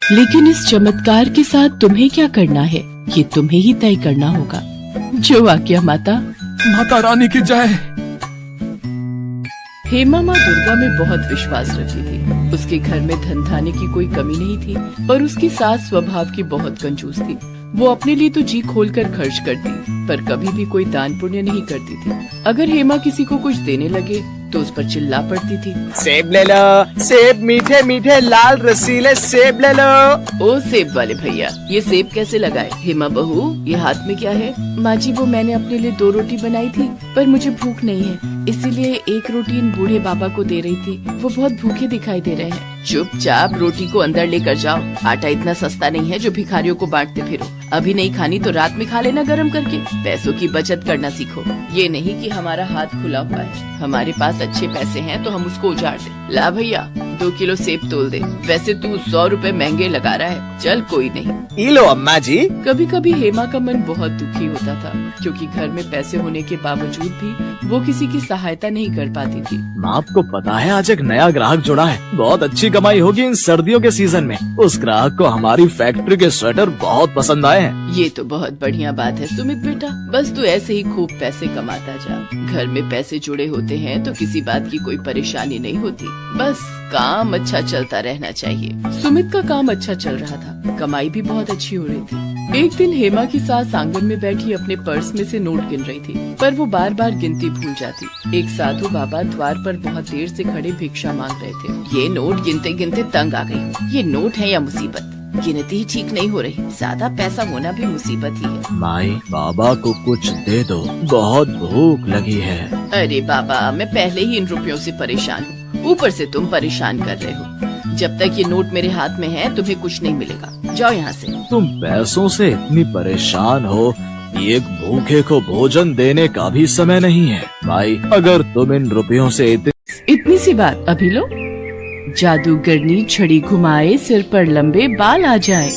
लेकिन इस चमत्कार के साथ तुम्हें क्या करना है, ये तुम्हें ही तय करना होगा। जो आज्ञा माता। माता रानी की जय। हेमा माँ दुर्गा में बहुत विश्वास रखती थी। उसके घर में धन धान्य की कोई कमी नहीं थी, पर उसकी सास स्वभाव की बहुत कंजूस थी। वो अपने लिए तो जी खोलकर खर्च करती, पर कभी भी कोई दान पुण्य नहीं करती थी। अगर हेमा किसी को कुछ देने लगे तो उस पर चिल्ला पड़ती थी, सेब ले लो, सेब मीठे मीठे लाल रसीले सेब ले लो। ओ सेब वाले भैया, ये सेब कैसे लगाए? हेमा बहू, ये हाथ में क्या है? माँ जी, वो मैंने अपने लिए 2 रोटी बनाई थी, पर मुझे भूख नहीं है, इसीलिए 1 रोटी इन बूढ़े बाबा को दे रही थी। वो बहुत भूखे दिखाई दे रहे हैं। चुपचाप रोटी को अंदर लेकर जाओ। आटा इतना सस्ता नहीं है जो भिखारियों को बांटते फिरो। अभी नहीं खानी तो रात में खा लेना गरम करके। पैसों की बचत करना सीखो। ये नहीं कि हमारा हाथ खुला हुआ है, हमारे पास अच्छे पैसे हैं तो हम उसको उजाड़ दे। ला भैया, 2 किलो सेब तोल दे। वैसे तू 100 रुपए महंगे लगा रहा है। चल कोई नहीं। ये लो अम्मा जी। कभी कभी हेमा का मन बहुत दुखी होता था, क्योंकि घर में पैसे होने के बावजूद भी वो किसी की सहायता नहीं कर पाती थी। माँ, आपको पता है आज एक नया ग्राहक जुड़ा है। बहुत अच्छी कमाई होगी इन सर्दियों के सीजन में। उस ग्राहक को हमारी फैक्ट्री के स्वेटर बहुत पसंद आए हैं। ये तो बहुत बढ़िया बात है सुमित बेटा, बस तू ऐसे ही खूब पैसे कमाता जा। घर में पैसे जुड़े होते हैं तो किसी बात की कोई परेशानी नहीं होती, बस काम अच्छा चलता रहना चाहिए। सुमित का काम अच्छा चल रहा था, कमाई भी बहुत अच्छी हो रही थी। एक दिन हेमा की सास आंगन में बैठी अपने पर्स में से नोट गिन रही थी, पर वो बार बार गिनती भूल जाती। एक साधु बाबा द्वार पर बहुत देर से खड़े भिक्षा मांग रहे थे। ये नोट गिनते गिनते तंग आ गई। ये नोट है या मुसीबत? गिनती ही ठीक नहीं हो रही, ज्यादा पैसा होना भी मुसीबत ही है। माई, बाबा को कुछ दे दो, बहुत भूख लगी है। अरे बाबा, मैं पहले ही इन रुपयों से परेशान हूँ, ऊपर से तुम परेशान कर रहे हो। जब तक ये नोट मेरे हाथ में है तुम्हें कुछ नहीं मिलेगा। जाओ यहाँ से। तुम पैसों से इतनी परेशान हो, एक भूखे को भोजन देने का भी समय नहीं है। भाई, अगर तुम इन रुपयों से इतनी सी बात अभी लो। जादूगरनी छड़ी घुमाए, सिर पर लंबे बाल आ जाए।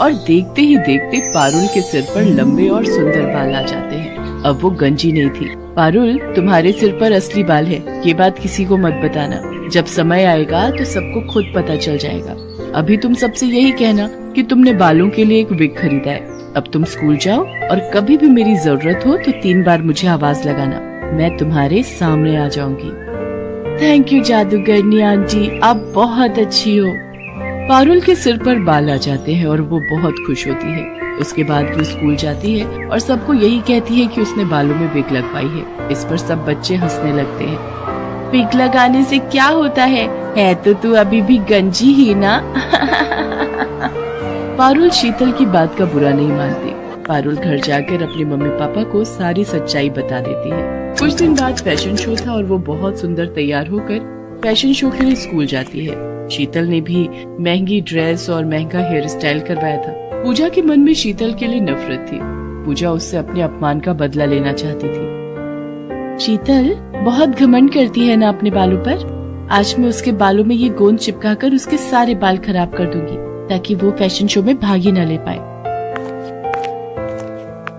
और देखते ही देखते पारुल के सिर पर लंबे और सुंदर बाल आ जाते हैं। अब वो गंजी नहीं थी। पारुल, तुम्हारे सिर पर असली बाल है, ये बात किसी को मत बताना। जब समय आएगा तो सबको खुद पता चल जाएगा। अभी तुम सबसे यही कहना कि तुमने बालों के लिए एक विग खरीदा है। अब तुम स्कूल जाओ और कभी भी मेरी जरूरत हो तो 3 बार मुझे आवाज लगाना, मैं तुम्हारे सामने आ जाऊंगी। थैंक यू जादूगरनी आंटी, आप बहुत अच्छी हो। पारुल के सिर पर बाल आ जाते हैं और वो बहुत खुश होती है। उसके बाद वो स्कूल जाती है और सबको यही कहती है कि उसने बालों में विग लगवाई है। इस पर सब बच्चे हंसने लगते हैं। विग लगाने से क्या होता है तो तू अभी भी गंजी ही ना। पारुल शीतल की बात का बुरा नहीं मानती। पारुल घर जाकर अपने मम्मी पापा को सारी सच्चाई बता देती है। कुछ दिन बाद फैशन शो था और वो बहुत सुंदर तैयार होकर फैशन शो के लिए स्कूल जाती है। शीतल ने भी महंगी ड्रेस और महंगा हेयर स्टाइल करवाया था। पूजा के मन में शीतल के लिए नफरत थी। पूजा उससे अपने अपमान का बदला लेना चाहती थी। शीतल बहुत घमंड करती है ना अपने बालों पर। आज मैं उसके बालों में ये गोंद चिपकाकर उसके सारे बाल खराब कर दूंगी, ताकि वो फैशन शो में भाग ही न ले पाए।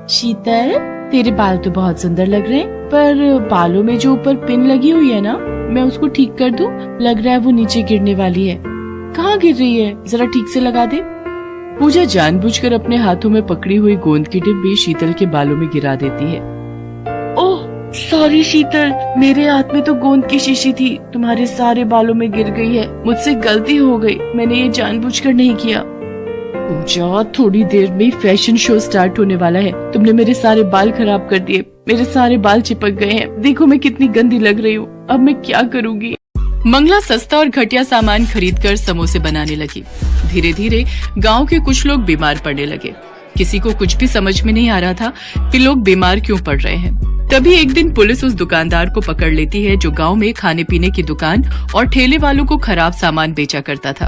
शीतल, तेरे बाल तो बहुत सुंदर लग रहे हैं, पर बालों में जो ऊपर पिन लगी हुई है ना, मैं उसको ठीक कर दूं? लग रहा है वो नीचे गिरने वाली है। कहाँ गिर रही है, जरा ठीक से लगा दे। पूजा जानबूझकर अपने हाथों में पकड़ी हुई गोंद की डिब्बी शीतल के बालों में गिरा देती है। ओह सॉरी शीतल, मेरे हाथ में तो गोंद की शीशी थी, तुम्हारे सारे बालों में गिर गई है। मुझसे गलती हो गई, मैंने ये जानबूझकर नहीं किया। पूजा, थोड़ी देर में फैशन शो स्टार्ट होने वाला है, तुमने मेरे सारे बाल खराब कर दिए। मेरे सारे बाल चिपक गए हैं, देखो मैं कितनी गंदी लग रही हूँ। अब मैं क्या करूँगी? मंगला सस्ता और घटिया सामान खरीदकर समोसे बनाने लगी। धीरे धीरे गांव के कुछ लोग बीमार पड़ने लगे। किसी को कुछ भी समझ में नहीं आ रहा था कि लोग बीमार क्यों पड़ रहे हैं। तभी एक दिन पुलिस उस दुकानदार को पकड़ लेती है जो गांव में खाने पीने की दुकान और ठेले वालों को खराब सामान बेचा करता था।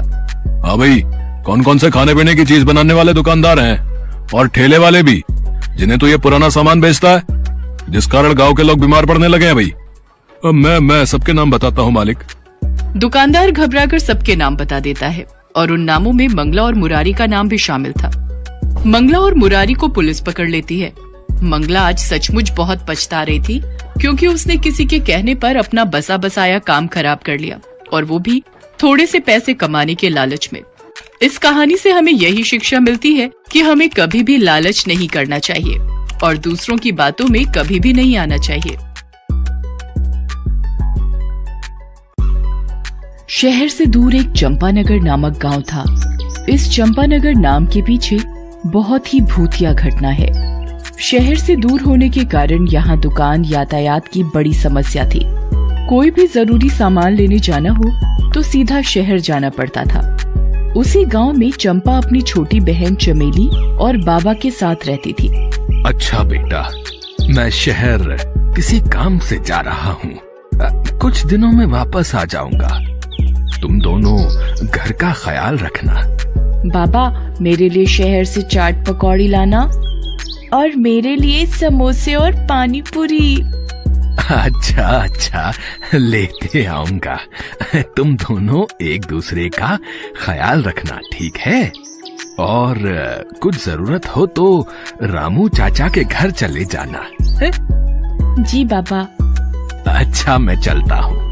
हाँ भाई, कौन कौन से खाने पीने की चीज बनाने वाले दुकानदार हैं और ठेले वाले भी, जिन्हें तो ये पुराना सामान बेचता है, जिस कारण गांव के लोग बीमार पड़ने लगे हैं भाई। अब मैं सबके नाम बताता हूँ मालिक। दुकानदार घबराकर सबके नाम बता देता है और उन नामों में मंगला और मुरारी का नाम भी शामिल था। मंगला और मुरारी को पुलिस पकड़ लेती है। मंगला आज सचमुच बहुत पछता रही थी, क्योंकि उसने किसी के कहने पर अपना बसा बसाया काम खराब कर लिया, और वो भी थोड़े से पैसे कमाने के लालच में। इस कहानी से हमें यही शिक्षा मिलती है कि हमें कभी भी लालच नहीं करना चाहिए और दूसरों की बातों में कभी भी नहीं आना चाहिए। शहर से दूर एक चंपानगर नामक गांव था। इस चंपानगर नाम के पीछे बहुत ही भूतिया घटना है। शहर से दूर होने के कारण यहाँ दुकान यातायात की बड़ी समस्या थी। कोई भी जरूरी सामान लेने जाना हो तो सीधा शहर जाना पड़ता था। उसी गांव में चंपा अपनी छोटी बहन चमेली और बाबा के साथ रहती थी। अच्छा बेटा, मैं शहर किसी काम से जा रहा हूँ, कुछ दिनों में वापस आ जाऊंगा। तुम दोनों घर का ख्याल रखना। बाबा, मेरे लिए शहर से चाट पकौड़ी लाना और मेरे लिए समोसे और पानी पूरी। अच्छा अच्छा, लेते आऊंगा। तुम दोनों एक दूसरे का ख्याल रखना, ठीक है? और कुछ जरूरत हो तो रामू चाचा के घर चले जाना है? जी बाबा। अच्छा, मैं चलता हूँ।